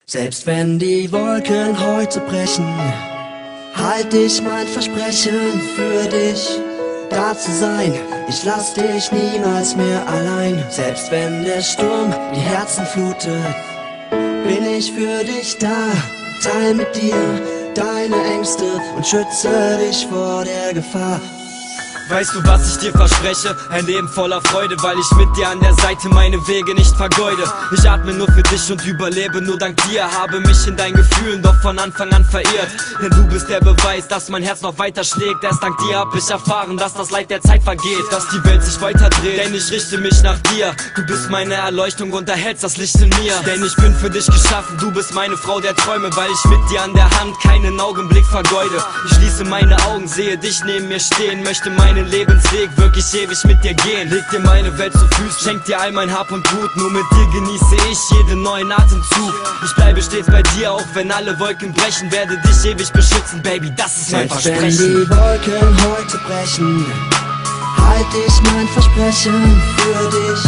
Selbst wenn die Wolken heute brechen, halt ich mein Versprechen für dich, da zu sein. Ich lass dich niemals mehr allein. Selbst wenn der Sturm die Herzen flutet, bin ich für dich da. Teil mit dir deine Ängste und schütze dich vor der Gefahr. Weißt du, was ich dir verspreche? Ein Leben voller Freude, weil ich mit dir an der Seite meine Wege nicht vergeude. Ich atme nur für dich und überlebe nur dank dir. Habe mich in deinen Gefühlen doch von Anfang an verirrt. Denn du bist der Beweis, dass mein Herz noch weiter schlägt. Erst dank dir hab ich erfahren, dass das Leid der Zeit vergeht, dass die Welt sich weiter dreht. Denn ich richte mich nach dir. Du bist meine Erleuchtung und erhältst das Licht in mir. Denn ich bin für dich geschaffen, du bist meine Frau der Träume, weil ich mit dir an der Hand keinen Augenblick vergeude. Ich schließe meine Augen, sehe dich neben mir stehen, möchte meinen Lebensweg wirklich ewig mit dir gehen. Leg dir meine Welt zu Füßen, schenk dir all mein Hab und Gut. Nur mit dir genieße ich jeden neuen Atemzug. Ich bleibe stets bei dir, auch wenn alle Wolken brechen. Werde dich ewig beschützen, Baby, das ist mein Versprechen. Selbst wenn die Wolken heute brechen, halt ich mein Versprechen für dich,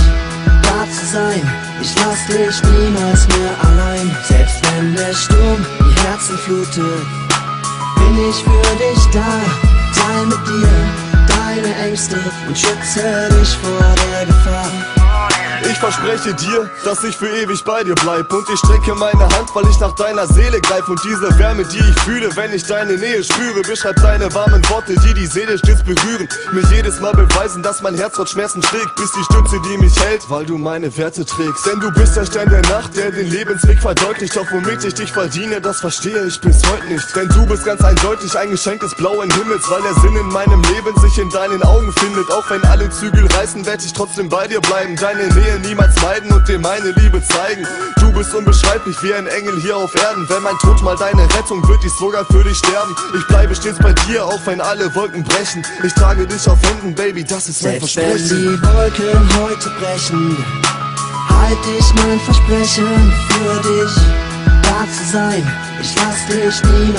da zu sein. Ich lass dich niemals mehr allein. Selbst wenn der Sturm die Herzen flutet, bin ich für dich da. Teil mit dir deine Ängste und schütze dich vor der Gefahr. Ich verspreche dir, dass ich für ewig bei dir bleib. Und ich strecke meine Hand, weil ich nach deiner Seele greif. Und diese Wärme, die ich fühle, wenn ich deine Nähe spüre, beschreibt deine warmen Worte, die die Seele stets berühren. Mich jedes Mal beweisen, dass mein Herz trotz Schmerzen schlägt. Bist die Stütze, die mich hält, weil du meine Werte trägst. Denn du bist der Stern der Nacht, der den Lebensweg verdeutlicht. Doch womit ich dich verdiene, das verstehe ich bis heute nicht. Denn du bist ganz eindeutig ein Geschenk des blauen Himmels, weil der Sinn in meinem Leben sich in deinen Augen findet. Auch wenn alle Zügel reißen, werde ich trotzdem bei dir bleiben. Deine Nähe niemals meiden und dir meine Liebe zeigen. Du bist unbeschreiblich wie ein Engel hier auf Erden. Wenn mein Tod mal deine Rettung wird, ich sogar für dich sterben. Ich bleibe stets bei dir, auch wenn alle Wolken brechen. Ich trage dich auf Händen, Baby, das ist mein Versprechen. Selbst wenn die Wolken heute brechen, halt ich mein Versprechen für dich, da zu sein. Ich lass dich niemals